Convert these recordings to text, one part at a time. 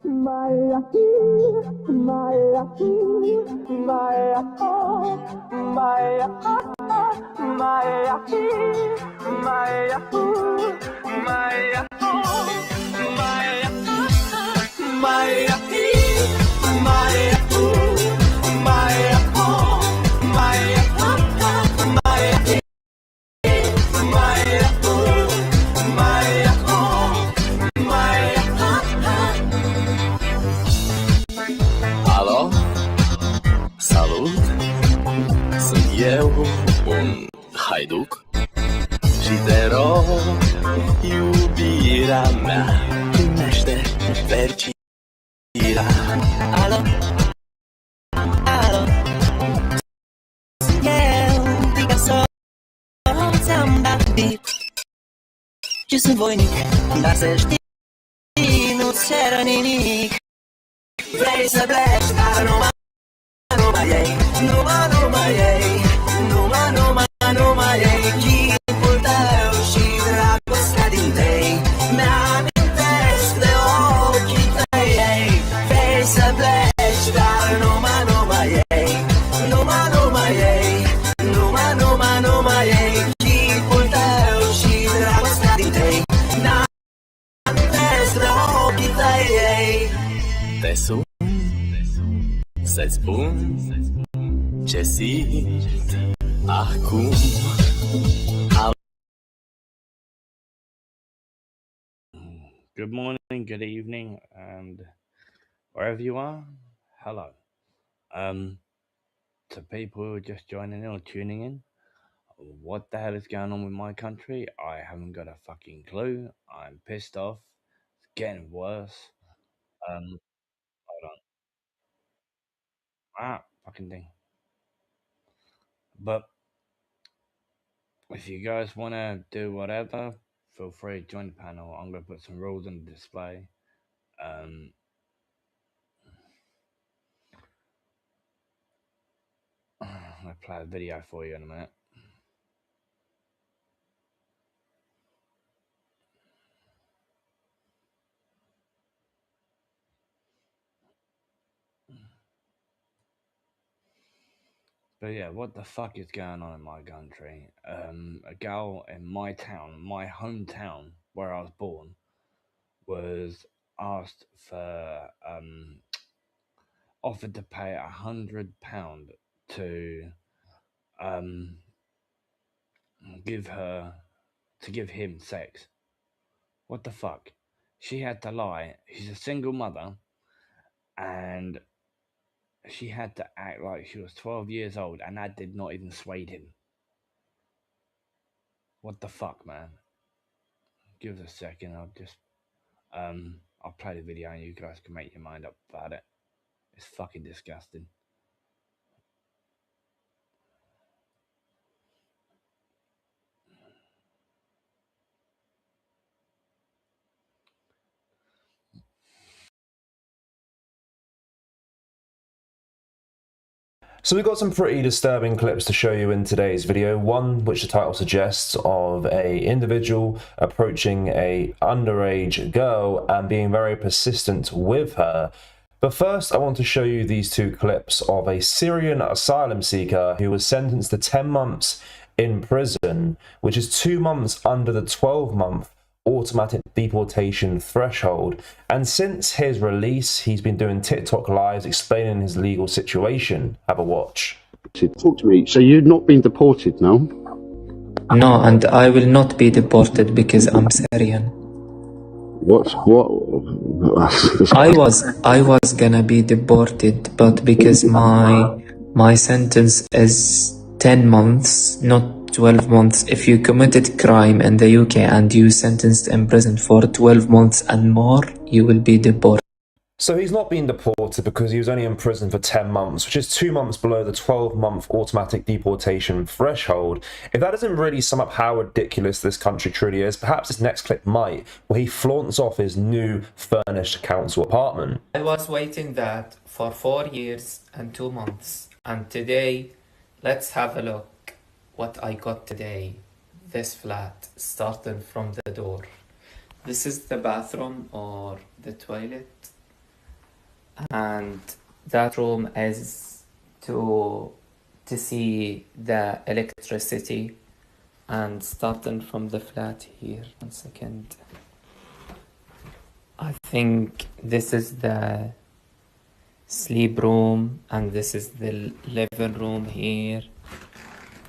Maya, Maya, Maya, oh, Maya, Maya, Maya, Maya, oh, Maya, Maya, Maya, Maya, oh, Maya, Maya, Hallo, salut, sunt eu, un haiduc și te rog, iubirea mea, primește fericirea. Alo, alo, sunt eu, Picasso, ți-am dat beat și sunt voinic, dar să știi, nu-ți cer nimic. Vrei să pleci, dar nu mai ei, nu mai ei, nu mai ei chipul tău și dragostea din tei. Mi-amintesc de ochii tăi, ei. Vrei să pleci, dar nu mai ei, nu mai ei, nu mai ei chipul tău și dragostea din tei. Mi-amintesc de ochii tăi, ei. Te sun să-ți spun ce simt acum. Good morning, good evening, and wherever you are, hello. To people who are just joining in or tuning in, what the hell is going on with my country? I haven't got a fucking clue. I'm pissed off. It's getting worse. Hold on. Fucking thing. But if you guys want to do whatever, feel free to join the panel. I'm going to put some rules on the display. I'm going to play a video for you in a minute. But yeah, what the fuck is going on in my country? A girl in my town, my hometown, where I was born, was asked for offered to pay £100 to give him sex. What the fuck? She had to lie. She's a single mother, and she had to act like she was 12 years old, and that did not even sway him. What the fuck, man? Give us a second. I'll play the video and you guys can make your mind up about it. It's fucking disgusting. So we've got some pretty disturbing clips to show you in today's video. One, which the title suggests, of a individual approaching a underage girl and being very persistent with her. But first, I want to show you these two clips of a Syrian asylum seeker who was sentenced to 10 months in prison, which is 2 months under the 12-month automatic deportation threshold. And since his release, he's been doing TikTok lives explaining his legal situation. Have a watch. Talk to me. So you've not been deported, no? No, and I will not be deported because I'm Syrian. What? I was gonna be deported, but because my sentence is 10 months, not 12 months. If you committed crime in the UK and you sentenced in prison for 12 months and more, you will be deported. So he's not being deported because he was only in prison for 10 months, which is 2 months below the 12-month automatic deportation threshold. If that doesn't really sum up how ridiculous this country truly is, perhaps this next clip might, where he flaunts off his new furnished council apartment. I was waiting that for 4 years and 2 months, and today, let's have a look what I got today. This flat, starting from the door. This is the bathroom or the toilet, and that room is to see the electricity. And starting from the flat here, 1 second. I think this is the sleep room, and this is the living room here,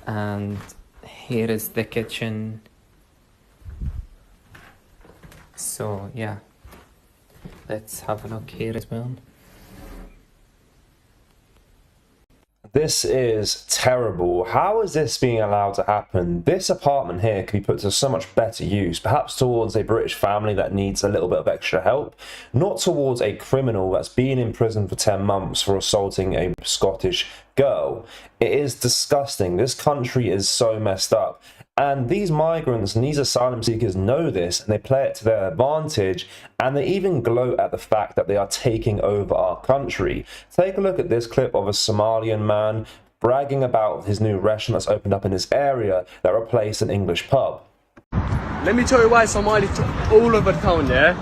and here is the kitchen. So yeah, let's have a look here as well. This is terrible. How is this being allowed to happen? This apartment here could be put to so much better use, perhaps towards a British family that needs a little bit of extra help, not towards a criminal that's been in prison for 10 months for assaulting a Scottish girl. It is disgusting. This country is so messed up. And these migrants and these asylum seekers know this, and they play it to their advantage, and they even gloat at the fact that they are taking over our country. Take a look at this clip of a Somalian man bragging about his new restaurant that's opened up in his area that replaced an English pub. Let me tell you why Somali took all over town, yeah?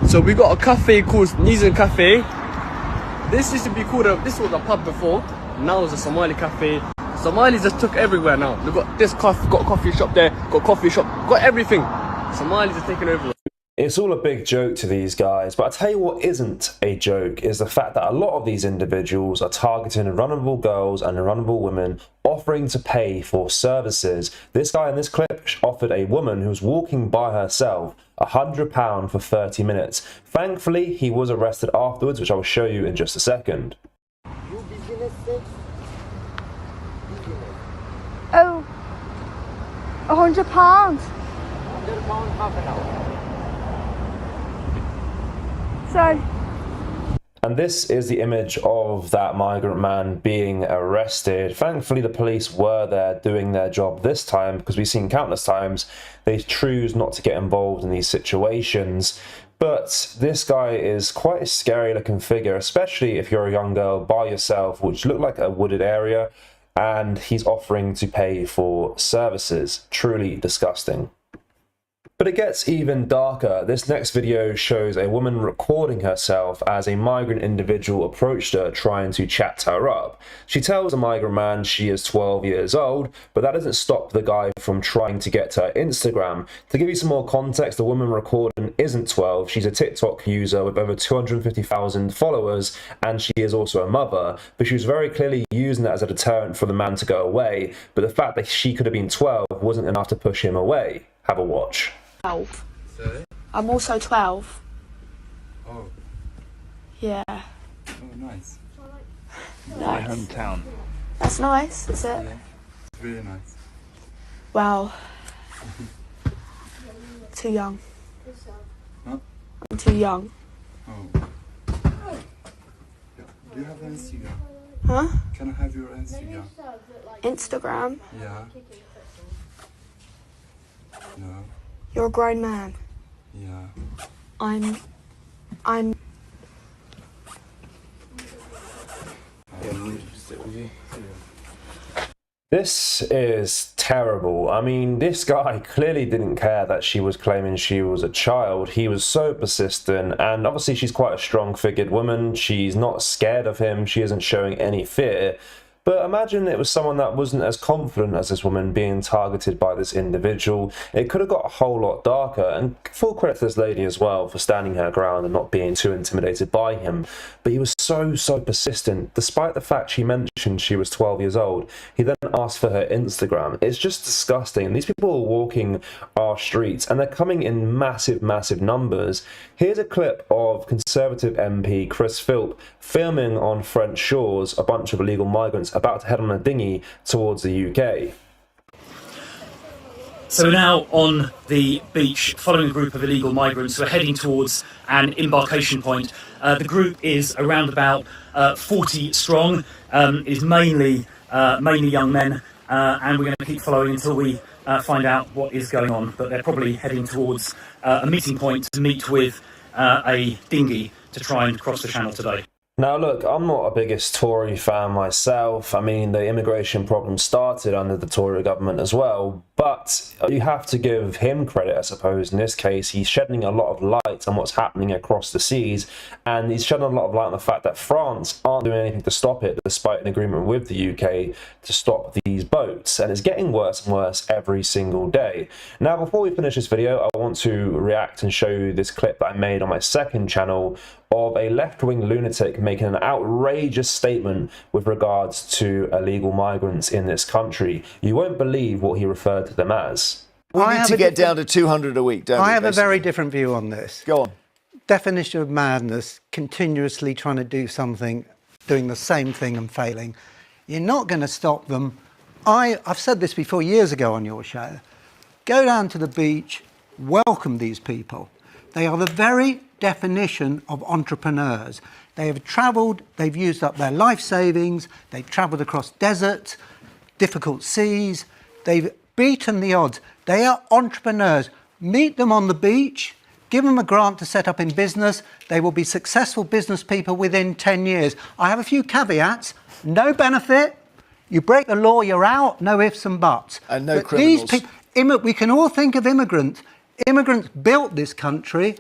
So we got a cafe called Nizan Cafe. This used to be called this was a pub before, now it's a Somali cafe. Somalis just took everywhere now. They've got this got a coffee shop there, got a coffee shop, got everything. Somalis are taking over. It's all a big joke to these guys, but I tell you what isn't a joke is the fact that a lot of these individuals are targeting vulnerable girls and vulnerable women, offering to pay for services. This guy in this clip offered a woman who was walking by herself £100 for 30 minutes. Thankfully, he was arrested afterwards, which I will show you in just a second. Oh, £100. £100 half an hour. So. And this is the image of that migrant man being arrested. Thankfully, the police were there doing their job this time, because we've seen countless times they choose not to get involved in these situations. But this guy is quite a scary looking figure, especially if you're a young girl by yourself, which looked like a wooded area, and he's offering to pay for services. Truly disgusting. But it gets even darker. This next video shows a woman recording herself as a migrant individual approached her trying to chat her up. She tells the migrant man she is 12 years old, but that doesn't stop the guy from trying to get to her Instagram. To give you some more context, the woman recording isn't 12. She's a TikTok user with over 250,000 followers, and she is also a mother. But she was very clearly using that as a deterrent for the man to go away. But the fact that she could have been 12 wasn't enough to push him away. Have a watch. 12. Sorry? I'm also 12. Oh. Yeah. Oh, nice. My hometown. That's nice, is it? Yeah. It's really nice. Well, too young. Huh? I'm too young. Oh. Do you have Instagram? Huh? Can I have your Instagram? Instagram? Yeah. No. You're a grown man. Yeah. I'm... This is terrible. I mean, this guy clearly didn't care that she was claiming she was a child. He was so persistent, and obviously she's quite a strong-figured woman. She's not scared of him. She isn't showing any fear. But imagine it was someone that wasn't as confident as this woman being targeted by this individual. It could have got a whole lot darker, and full credit to this lady as well for standing her ground and not being too intimidated by him. But he was so persistent. Despite the fact she mentioned she was 12 years old, he then asked for her Instagram. It's just disgusting. These people are walking our streets, and they're coming in massive numbers. Here's a clip of Conservative MP Chris Philp filming on French shores a bunch of illegal migrants about to head on a dinghy towards the UK. So we're now on the beach following a group of illegal migrants who are heading towards an embarkation point. The group is around about 40 strong. It is mainly young men, and we're going to keep following until we find out what is going on. But they're probably heading towards a meeting point to meet with a dinghy to try and cross the channel today. Now, look, I'm not a biggest Tory fan myself. I mean, the immigration problem started under the Tory government as well, but you have to give him credit, I suppose. In this case, he's shedding a lot of light on what's happening across the seas, and he's shedding a lot of light on the fact that France aren't doing anything to stop it, despite an agreement with the UK to stop these boats, and it's getting worse and worse every single day. Now, before we finish this video, I want to react and show you this clip that I made on my second channel of a left-wing lunatic making an outrageous statement with regards to illegal migrants in this country. You won't believe what he referred to them as. We need to get down to 200 a week, don't we? I have a very different view on this. Go on. Definition of madness, continuously trying to do something, doing the same thing and failing. You're not going to stop them. I've said this before years ago on your show. Go down to the beach, welcome these people. They are the very definition of entrepreneurs. They have travelled, they've used up their life savings, they've travelled across deserts, difficult seas, they've beaten the odds. They are entrepreneurs. Meet them on the beach, give them a grant to set up in business. They will be successful business people within 10 years. I have a few caveats. No benefit. You break the law, you're out. No ifs and buts. And no criminals. These people, we can all think of immigrants. Immigrants built this country.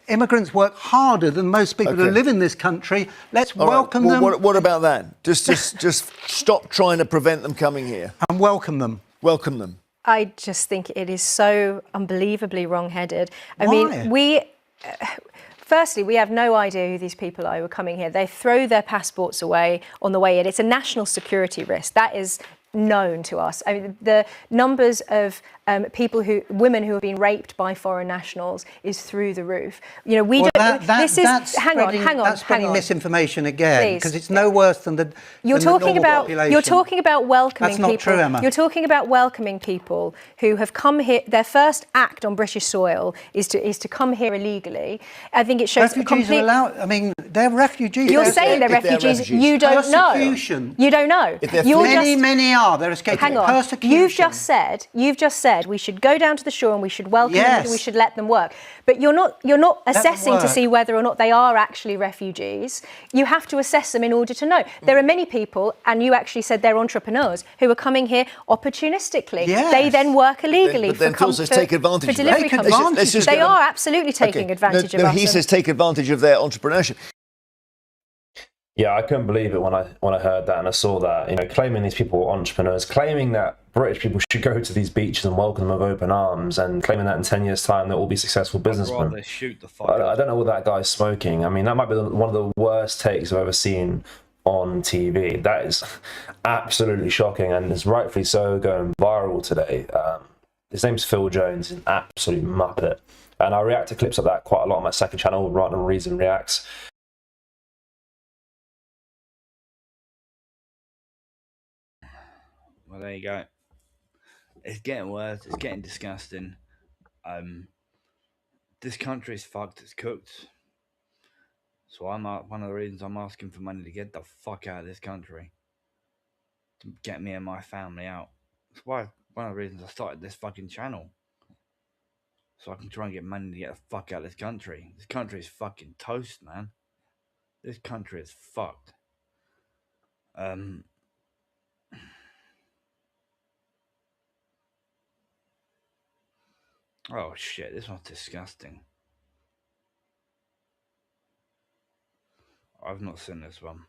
Immigrants work harder than most people who live in this country. Let's welcome them. What about that? Just stop trying to prevent them coming here. And welcome them. Welcome them. I just think it is so unbelievably wrong-headed. I Why? mean, firstly, we have no idea who these people are who are coming here. They throw their passports away on the way in. It's a national security risk. That is known to us. I mean, the numbers of women who have been raped by foreign nationals is through the roof. You know, we don't. Hang on. That's spreading misinformation again, because it's no worse than the. You're talking about welcoming That's not people. true, Emma. You're talking about welcoming people who have come here. Their first act on British soil is to come here illegally. I think it shows refugees are allowed. I mean, they're refugees. You're saying they're refugees. You don't know. You don't know. Many are. They're escaping persecution. You've just said we should go down to the shore and we should welcome them and we should let them work. But you're not assessing to see whether or not they are actually refugees. You have to assess them in order to know. There are many people, and you actually said they're entrepreneurs, who are coming here opportunistically. Yes. They then work illegally but then Phil says take advantage of delivery companies. They are absolutely taking advantage of us. He says take advantage of their entrepreneurship. Yeah, I couldn't believe it when I heard that and I saw that. You know, claiming these people were entrepreneurs, claiming that British people should go to these beaches and welcome them with open arms, and claiming that in 10 years' time they'll all be successful businessmen. I don't know what that guy's smoking. I mean, that might be one of the worst takes I've ever seen on TV. That is absolutely shocking, and is rightfully so going viral today. His name's Phil Jones, he's an absolute muppet. And I react to clips of that quite a lot on my second channel, Random Reason Reacts. Well, there you go. It's getting worse. It's getting disgusting. This country is fucked. It's cooked. So one of the reasons I'm asking for money to get the fuck out of this country, to get me and my family out. That's why one of the reasons I started this fucking channel, so I can try and get money to get the fuck out of this country. This country is fucking toast, man. This country is fucked. Oh shit, this one's disgusting. I've not seen this one.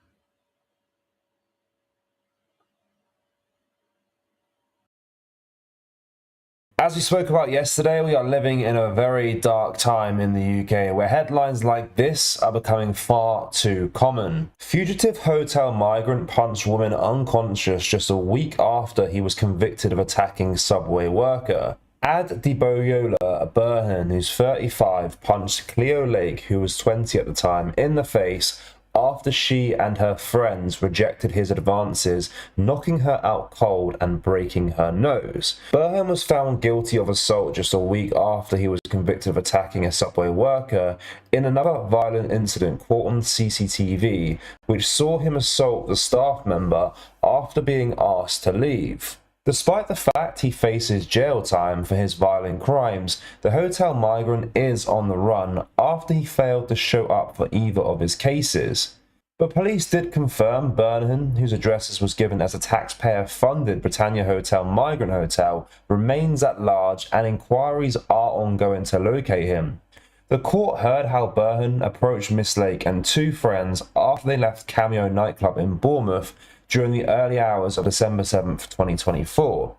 As we spoke about yesterday, we are living in a very dark time in the UK where headlines like this are becoming far too common. Fugitive hotel migrant punched woman unconscious just a week after he was convicted of attacking subway worker. Adeboyola Burhan, who's 35, punched Cleo Lake, who was 20 at the time, in the face after she and her friends rejected his advances, knocking her out cold and breaking her nose. Burhan was found guilty of assault just a week after he was convicted of attacking a subway worker in another violent incident caught on CCTV, which saw him assault the staff member after being asked to leave. Despite the fact he faces jail time for his violent crimes, the hotel migrant is on the run after he failed to show up for either of his cases. But police did confirm Burnham, whose address was given as a taxpayer-funded Britannia Hotel migrant hotel, remains at large and inquiries are ongoing to locate him. The court heard how Burnham approached Miss Lake and two friends after they left Cameo nightclub in Bournemouth during the early hours of December 7th, 2024.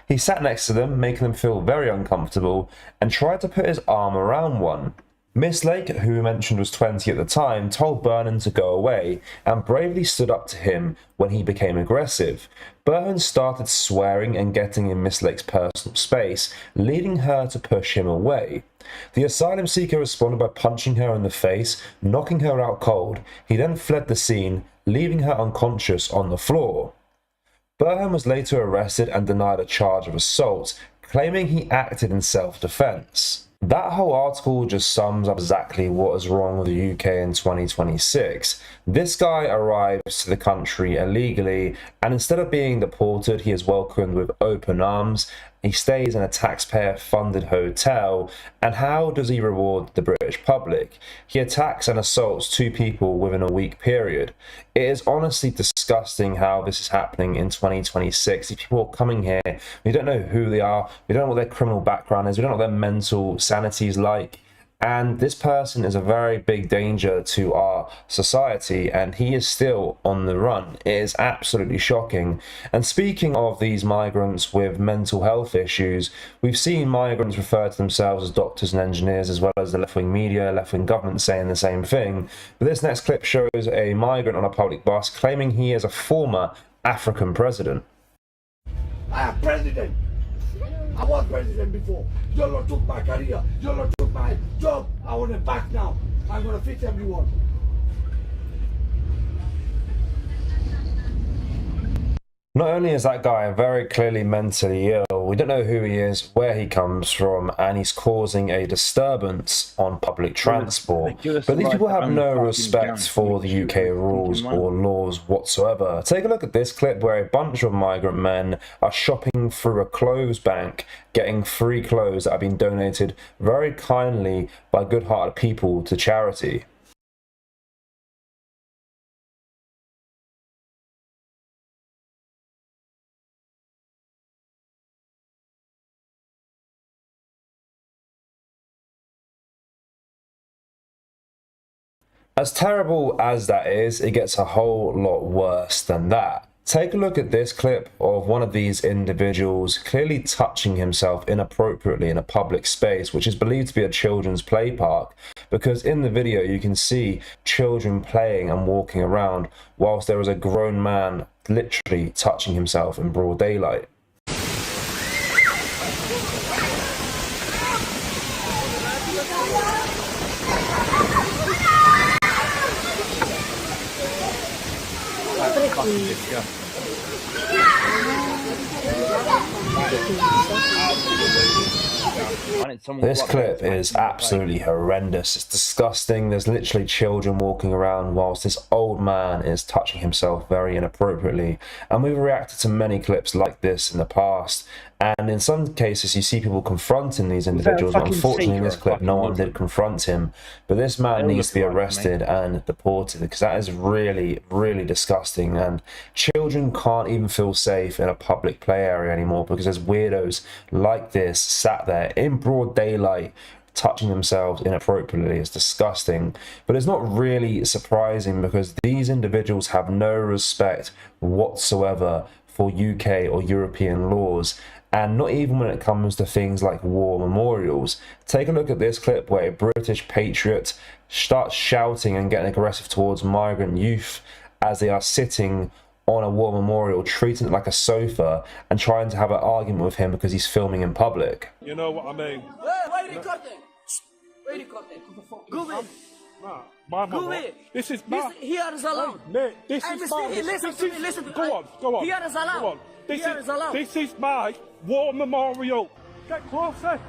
He sat next to them, making them feel very uncomfortable, and tried to put his arm around one. Miss Lake, who we mentioned was 20 at the time, told Burnham to go away and bravely stood up to him when he became aggressive. Burnham started swearing and getting in Miss Lake's personal space, leading her to push him away. The asylum seeker responded by punching her in the face, knocking her out cold. He then fled the scene, leaving her unconscious on the floor. Burnham was later arrested and denied a charge of assault, claiming he acted in self-defense. That whole article just sums up exactly what is wrong with the UK in 2026. This guy arrives to the country illegally, and instead of being deported, he is welcomed with open arms. He stays in a taxpayer-funded hotel, and how does he reward the British public? He attacks and assaults two people within a week period. It is honestly disgusting how this is happening in 2026. These people are coming here, we don't know who they are, we don't know what their criminal background is, we don't know what their mental sanity is like. And this person is a very big danger to our society, and he is still on the run. It is absolutely shocking. And speaking of these migrants with mental health issues, we've seen migrants refer to themselves as doctors and engineers, as well as the left-wing media, left-wing government saying the same thing. But this next clip shows a migrant on a public bus claiming he is a former African president. I am president. I was president before. You lot took my career. You lot took my job. I want it back now. I'm going to fix everyone. Not only is that guy very clearly mentally ill, we don't know who he is, where he comes from, and he's causing a disturbance on public transport. But these people have no respect for the UK rules or laws whatsoever. Take a look at this clip where a bunch of migrant men are shopping through a clothes bank, getting free clothes that have been donated very kindly by good-hearted people to charity. As terrible as that is, it gets a whole lot worse than that. Take a look at this clip of one of these individuals clearly touching himself inappropriately in a public space, which is believed to be a children's play park, because in the video you can see children playing and walking around whilst there is a grown man literally touching himself in broad daylight. This clip is absolutely horrendous. It's disgusting. There's literally children walking around whilst this old man is touching himself very inappropriately. And we've reacted to many clips like this in the past. And in some cases, you see people confronting these individuals. Unfortunately, in this clip, no one did confront him. But this man needs to be arrested and deported, because that is really, really disgusting. And children can't even feel safe in a public play area anymore because there's weirdos like this sat there in broad daylight touching themselves inappropriately. It's disgusting. But it's not really surprising because these individuals have no respect whatsoever for UK or European laws, and not even when it comes to things like war memorials. Take a look at this clip where a British patriot starts shouting and getting aggressive towards migrant youth as they are sitting on a war memorial, treating it like a sofa and trying to have an argument with him because he's filming in public. You know what I mean? Where are you recording? Where are you recording? Go away. My mother. This is my... Here is allowed. This is my... Listen to me, listen to me. Go on. Here is allowed. Go on. Here is allowed. This is my war memorial. Get closer.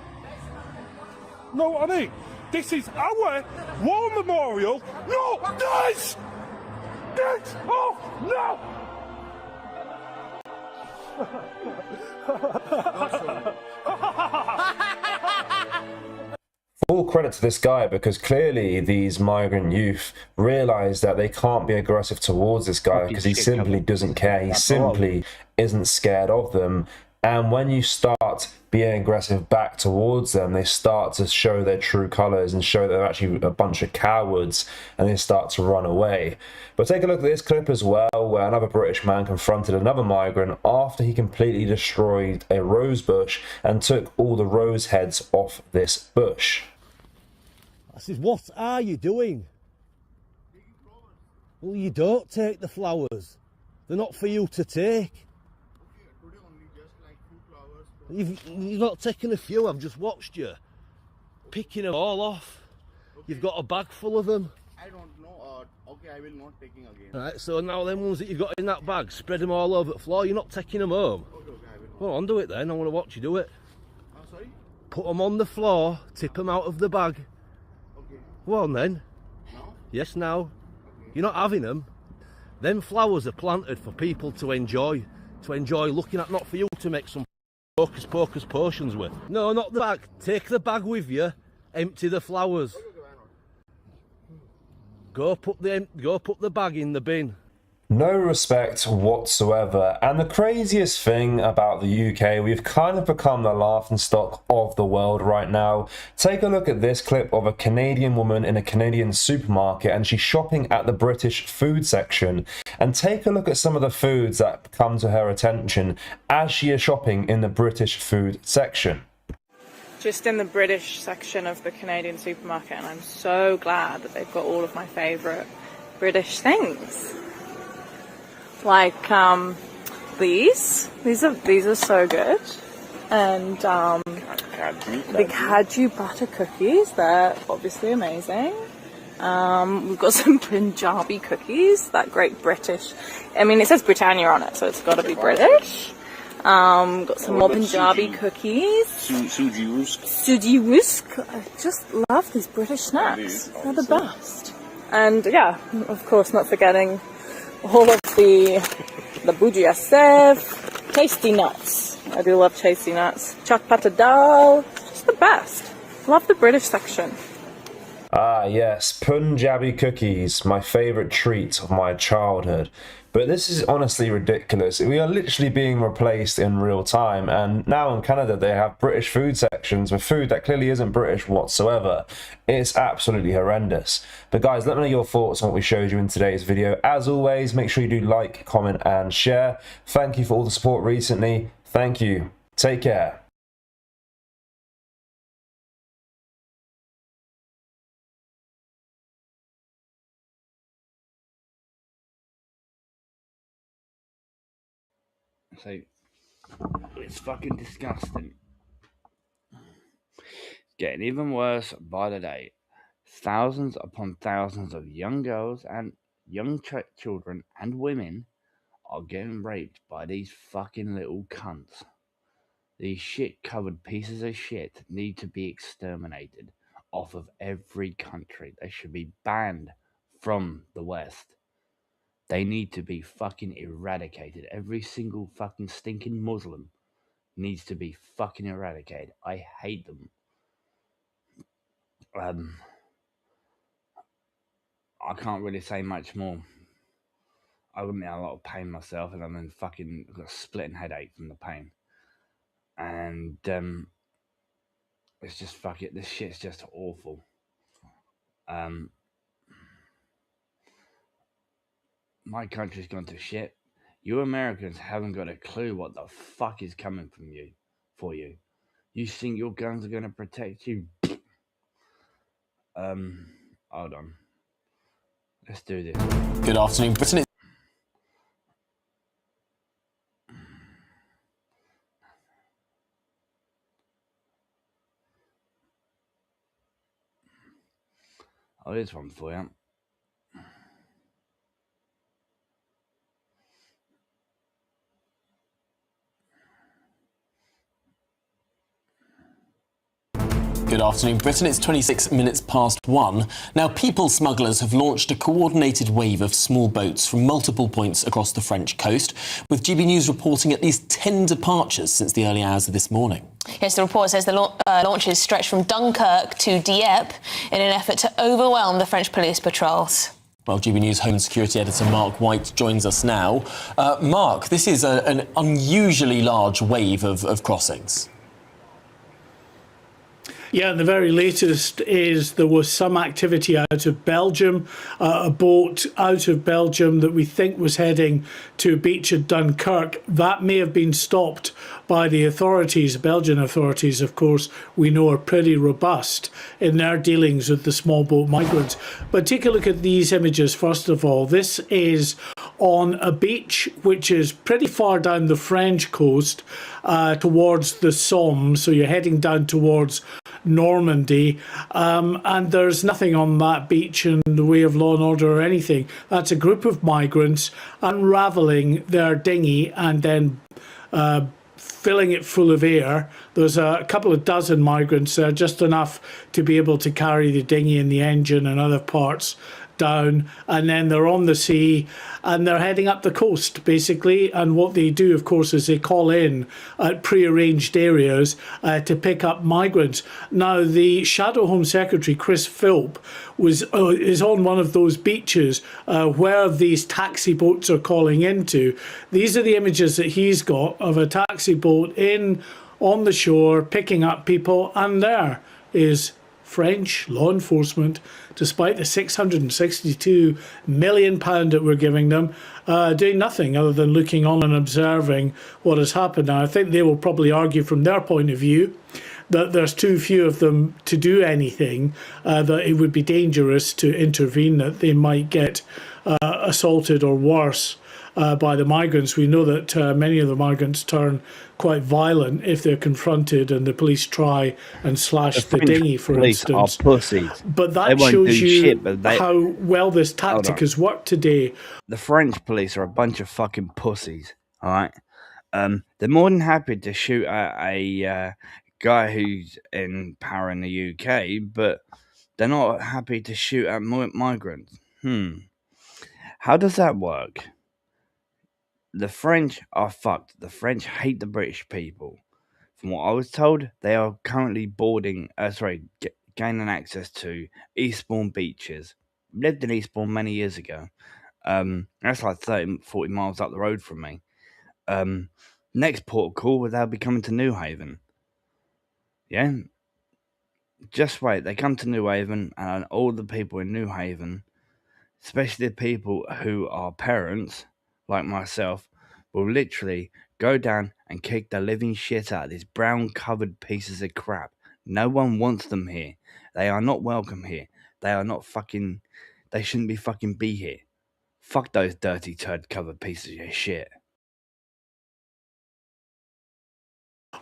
Know what I mean? This is our war memorial. No, this! Get off! No! full credit to this guy, because clearly these migrant youth realize that they can't be aggressive towards this guy because he simply doesn't care. He simply isn't scared of them. And when you start being aggressive back towards them, they start to show their true colors and show they're actually a bunch of cowards, and they start to run away. But take a look at this clip as well, where another British man confronted another migrant after he completely destroyed a rose bush and took all the rose heads off this bush. I said, what are you doing? Well, you don't take the flowers. They're not for you to take. You've not taken a few, I've just watched you picking them all off. You've got a bag full of them. I don't know, okay, I will not taking again. Right, so now them ones that you've got in that bag, spread them all over the floor, you're not taking them home. Okay, I will. Well, on, do it then, I want to watch you do it. Sorry? Put them on the floor, tip them out of the bag. Okay. Go on then. Now? Yes, now. Okay. You're not having them. Them flowers are planted for people to enjoy looking at, not for you to make some hocus pocus potions with. No, not the bag. Take the bag with you, empty the flowers. Go put the bag in the bin. No respect whatsoever. And the craziest thing about the UK, we've kind of become the laughingstock of the world right now. Take a look at this clip of a Canadian woman in a Canadian supermarket, and she's shopping at the British food section. And take a look at some of the foods that come to her attention as she is shopping in the British food section. Just in the British section of the Canadian supermarket, and I'm so glad that they've got all of my favourite British things. Like these are so good, and the caju butter cookies, they're obviously amazing. We've got some Punjabi cookies, that great British, I mean it says Britannia on it, so it's got to be British. Got some more Punjabi cookies. Suji rusk. I just love these British snacks. They're the best. And yeah, of course, not forgetting all of the bhujia sev, tasty nuts. I do love tasty nuts. Chakpata dal, just the best. Love the British section. Ah yes, Punjabi cookies, my favourite treat of my childhood. But this is honestly ridiculous. We are literally being replaced in real time, and now in Canada they have British food sections with food that clearly isn't British whatsoever. It's absolutely horrendous. But guys, let me know your thoughts on what we showed you in today's video. As always, make sure you do like, comment and share. Thank you for all the support recently. Thank you. Take care. So, it's fucking disgusting. Getting even worse by the day. Thousands upon thousands of young girls and young children and women are getting raped by these fucking little cunts. These shit-covered pieces of shit need to be exterminated off of every country. They should be banned from the West. They need to be fucking eradicated. Every single fucking stinking Muslim needs to be fucking eradicated. I hate them. I can't really say much more. I'm in a lot of pain myself, and I'm in fucking I've got a splitting headache from the pain. And it's just fuck it. This shit's just awful. My country's gone to shit. You Americans haven't got a clue what the fuck is coming from you, for you. You think your guns are going to protect you? Hold on. Let's do this. Good afternoon, Britain. Oh, there's one for you. Good afternoon, Britain. It's 26 minutes past 1. Now, people smugglers have launched a coordinated wave of small boats from multiple points across the French coast, with GB News reporting at least 10 departures since the early hours of this morning. Yes, the report says the launches stretch from Dunkirk to Dieppe in an effort to overwhelm the French police patrols. Well, GB News Home Security Editor Mark White joins us now. Mark, this is an unusually large wave of crossings. Yeah, and the very latest is there was some activity out of Belgium, a boat out of Belgium that we think was heading to a beach at Dunkirk. That may have been stopped by the authorities. Belgian authorities, of course, we know are pretty robust in their dealings with the small boat migrants. But take a look at these images first of all. This is on a beach which is pretty far down the French coast towards the Somme, so you're heading down towards Normandy, and there's nothing on that beach in the way of law and order or anything. That's a group of migrants unravelling their dinghy and then filling it full of air. There's a couple of dozen migrants there, just enough to be able to carry the dinghy and the engine and other parts down, and then they're on the sea and they're heading up the coast basically. And what they do, of course, is they call in at pre-arranged areas to pick up migrants. Now, the Shadow Home Secretary Chris Philp is on one of those beaches where these taxi boats are calling into. These are the images that he's got of a taxi boat on the shore picking up people, and there is French law enforcement, despite the £662 million that we're giving them, doing nothing other than looking on and observing what has happened. Now, I think they will probably argue from their point of view that there's too few of them to do anything, that it would be dangerous to intervene, that they might get assaulted or worse by the migrants. We know that many of the migrants turn quite violent if they're confronted and the police try and slash the dinghy, for instance. Are pussies. But that shows you how well this tactic has worked today. The French police are a bunch of fucking pussies, all right? They're more than happy to shoot at a guy who's in power in the UK, but they're not happy to shoot at migrants. How does that work? The French are fucked. The French hate the British people. From what I was told, they are currently gaining access to Eastbourne beaches. Lived in Eastbourne many years ago. That's like 30, 40 miles up the road from me. Next port of call, they'll be coming to New Haven. Yeah? Just wait. They come to New Haven, and all the people in New Haven, especially the people who are parents, like myself, will literally go down and kick the living shit out of these brown covered pieces of crap. No one wants them here. They are not welcome here. They are not fucking... They shouldn't be here. Fuck those dirty turd covered pieces of shit.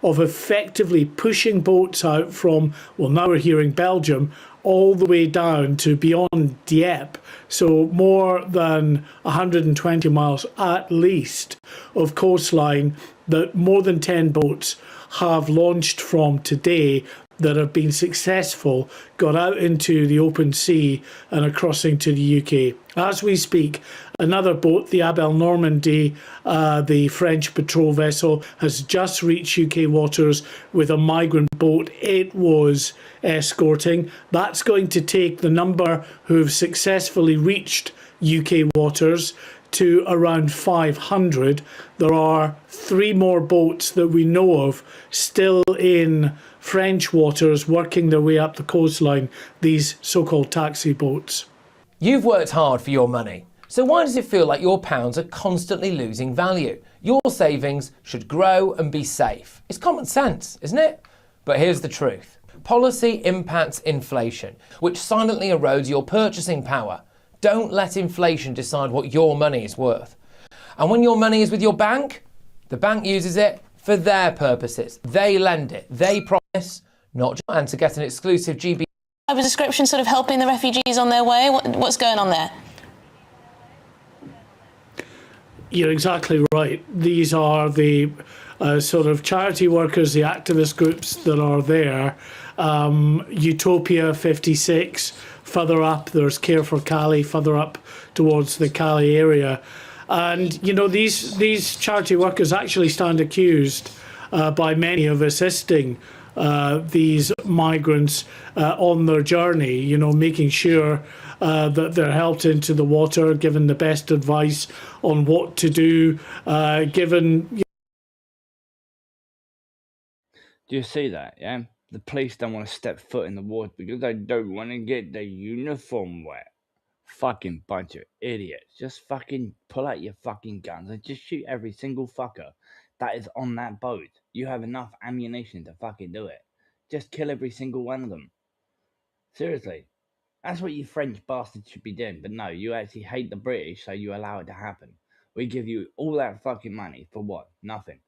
Of effectively pushing boats out from, well, now we're hearing Belgium, all the way down to beyond Dieppe, so more than 120 miles at least of coastline that more than 10 boats have launched from today that have been successful, got out into the open sea and are crossing to the UK. As we speak, another boat, the Abel Normandy, the French patrol vessel, has just reached UK waters with a migrant boat it was escorting. That's going to take the number who've successfully reached UK waters to around 500. There are 3 more boats that we know of still in French waters working their way up the coastline, these so-called taxi boats. You've worked hard for your money, so why does it feel like your pounds are constantly losing value? Your savings should grow and be safe. It's common sense, isn't it? But here's the truth. Policy impacts inflation, which silently erodes your purchasing power. Don't let inflation decide what your money is worth. And when your money is with your bank, the bank uses it for their purposes. They lend it, they promise, not. And to get an exclusive GB A description sort of helping the refugees on their way. What's going on there? You're exactly right. These are the sort of charity workers, the activist groups that are there. Utopia 56, further up, there's Care for Cali, further up towards the Cali area. And, you know, these charity workers actually stand accused by many of assisting these migrants on their journey, you know, making sure that they're helped into the water, given the best advice on what to do, given... Do you see that, yeah? The police don't want to step foot in the water because they don't want to get their uniform wet. Fucking bunch of idiots. Just fucking pull out your fucking guns and just shoot every single fucker that is on that boat. You have enough ammunition to fucking do it. Just kill every single one of them. Seriously. That's what you French bastards should be doing. But no, you actually hate the British, so you allow it to happen. We give you all that fucking money for what? Nothing.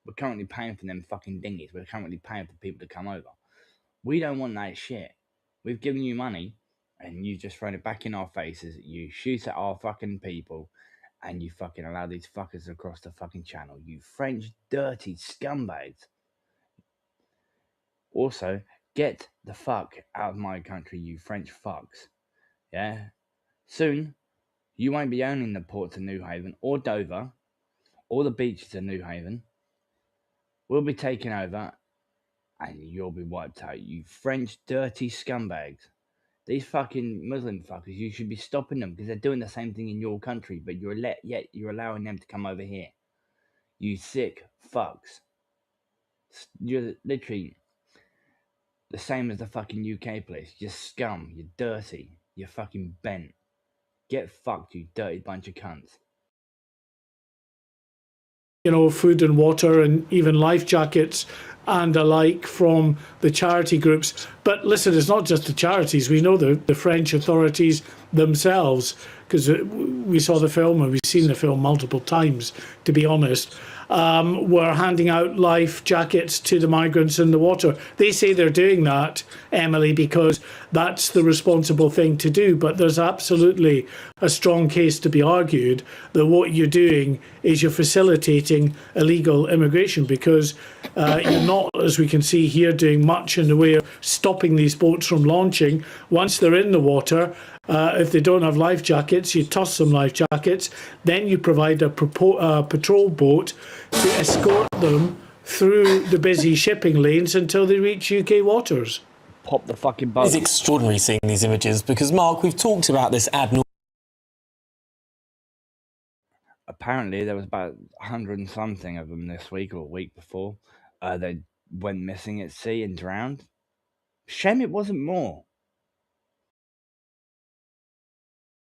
We're currently paying for them fucking dinghies. We're currently paying for people to come over. We don't want that shit. We've given you money, and you just thrown it back in our faces. You shoot at our fucking people, and you fucking allow these fuckers across the fucking channel. You French dirty scumbags. Also, get the fuck out of my country, you French fucks. Yeah? Soon, you won't be owning the ports of New Haven or Dover, or the beaches of New Haven. We'll be taking over, and you'll be wiped out, you French dirty scumbags. These fucking Muslim fuckers, you should be stopping them because they're doing the same thing in your country, but yet you're allowing them to come over here. You sick fucks. You're literally the same as the fucking UK police. You're scum. You're dirty. You're fucking bent. Get fucked, you dirty bunch of cunts. You know, food and water and even life jackets and alike from the charity groups. But listen, it's not just the charities. We know the French authorities themselves, because we saw the film and we've seen the film multiple times, to be honest, were handing out life jackets to the migrants in the water. They say they're doing that, Emily, because that's the responsible thing to do. But there's absolutely a strong case to be argued that what you're doing is you're facilitating illegal immigration, because you're not, as we can see here, doing much in the way of stopping these boats from launching. Once they're in the water, if they don't have life jackets, you toss some life jackets, then you provide a patrol boat to escort them through the busy shipping lanes until they reach UK waters. Pop the fucking boat. It's extraordinary seeing these images because, Mark, we've talked about this ad nauseam. Apparently, there was about 100 and something of them this week or a week before. They went missing at sea and drowned. Shame it wasn't more.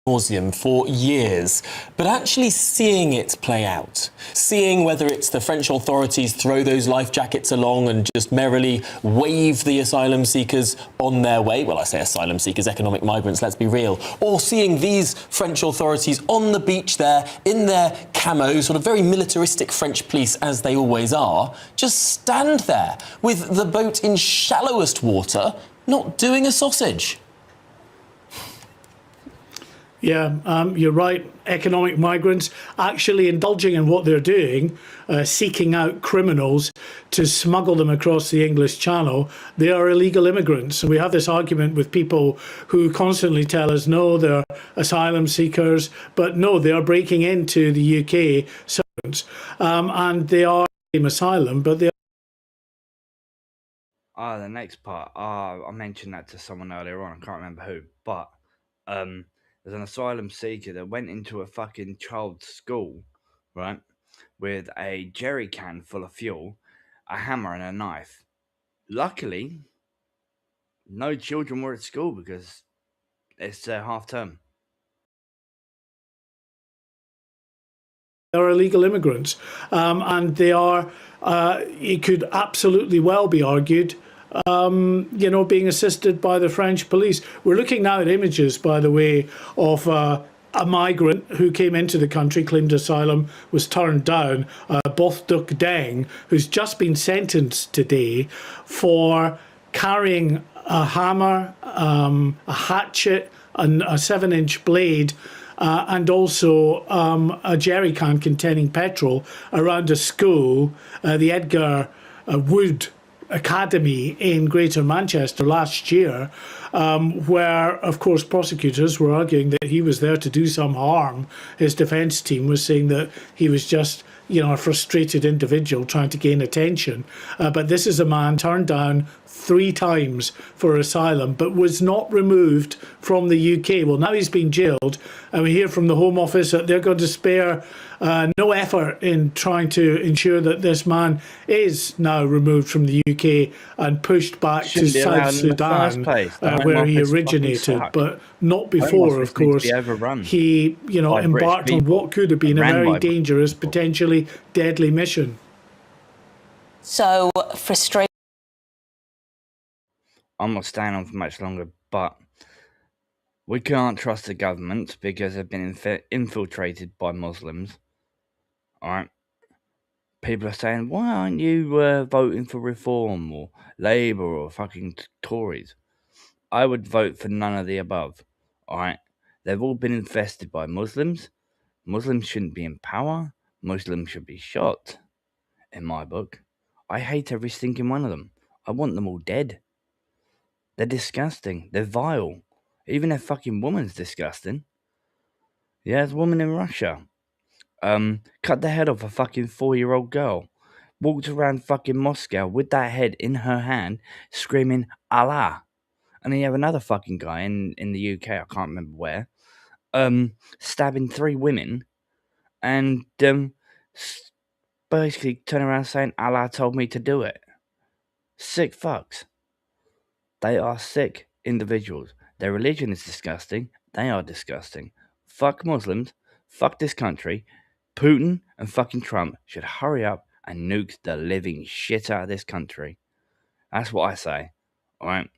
Nauseum for years, but actually seeing it play out, seeing whether it's the French authorities throw those life jackets along and just merrily wave the asylum seekers on their way, well, I say asylum seekers, economic migrants, let's be real, or seeing these French authorities on the beach there in their camo, sort of very militaristic French police as they always are, just stand there with the boat in shallowest water, not doing a sausage. Yeah, you're right. Economic migrants actually indulging in what they're doing, seeking out criminals to smuggle them across the English Channel. They are illegal immigrants. And we have this argument with people who constantly tell us, no, they're asylum seekers, but no, they are breaking into the UK and they are asylum, but they are... the next part. I mentioned that to someone earlier on. I can't remember who, but there's an asylum seeker that went into a fucking child's school, right, with a jerry can full of fuel, a hammer and a knife. Luckily, no children were at school because it's half term. They're illegal immigrants, and they are, it could absolutely well be argued, you know, being assisted by the French police. We're looking now at images, by the way, of a migrant who came into the country, claimed asylum, was turned down, Both Duc Deng, who's just been sentenced today for carrying a hammer, a hatchet, and a 7-inch blade, and also a jerry can containing petrol around a school, the Edgar Wood Academy in Greater Manchester last year, where, of course, prosecutors were arguing that he was there to do some harm. His defence team was saying that he was just a frustrated individual trying to gain attention. But this is a man turned down 3 times for asylum, but was not removed from the UK. Well, now he's been jailed, and we hear from the Home Office that they're going to spare no effort in trying to ensure that this man is now removed from the UK and pushed back to South Sudan, where he originated, but not before, of course. He, embarked on what could have been a very dangerous, potentially deadly mission. So frustrating. I'm not staying on for much longer, but we can't trust the government because they've been infiltrated by Muslims. Alright? People are saying, why aren't you voting for Reform or Labour or fucking Tories? I would vote for none of the above. Alright? They've all been infested by Muslims. Muslims shouldn't be in power. Muslims should be shot. In my book. I hate every stinking one of them. I want them all dead. They're disgusting. They're vile. Even their fucking woman's disgusting. Yeah, there's a woman in Russia. Cut the head off a fucking 4-year-old girl. Walked around fucking Moscow with that head in her hand, screaming Allah. And then you have another fucking guy in the UK, I can't remember where, stabbing 3 women and basically turning around saying Allah told me to do it. Sick fucks. They are sick individuals. Their religion is disgusting. They are disgusting. Fuck Muslims. Fuck this country. Putin and fucking Trump should hurry up and nuke the living shit out of this country. That's what I say. Alright?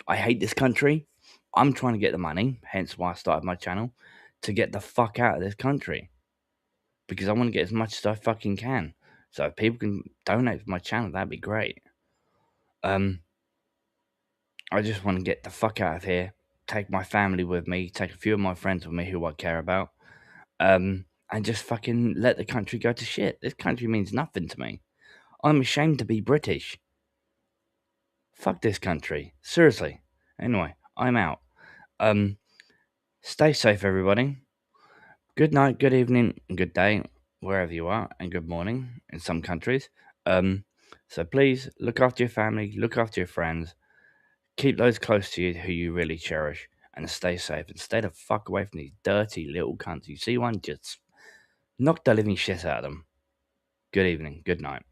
I hate this country. I'm trying to get the money, hence why I started my channel, to get the fuck out of this country. Because I want to get as much as I fucking can. So if people can donate for my channel, that'd be great. I just want to get the fuck out of here, take my family with me, take a few of my friends with me who I care about, and just fucking let the country go to shit. This country means nothing to me. I'm ashamed to be British. Fuck this country. Seriously. Anyway, I'm out. Stay safe, everybody. Good night, good evening, and good day, wherever you are, and good morning in some countries. So please, look after your family, look after your friends. Keep those close to you who you really cherish, and stay safe, and stay the fuck away from these dirty little cunts. You see one, just knock the living shit out of them. Good evening, good night.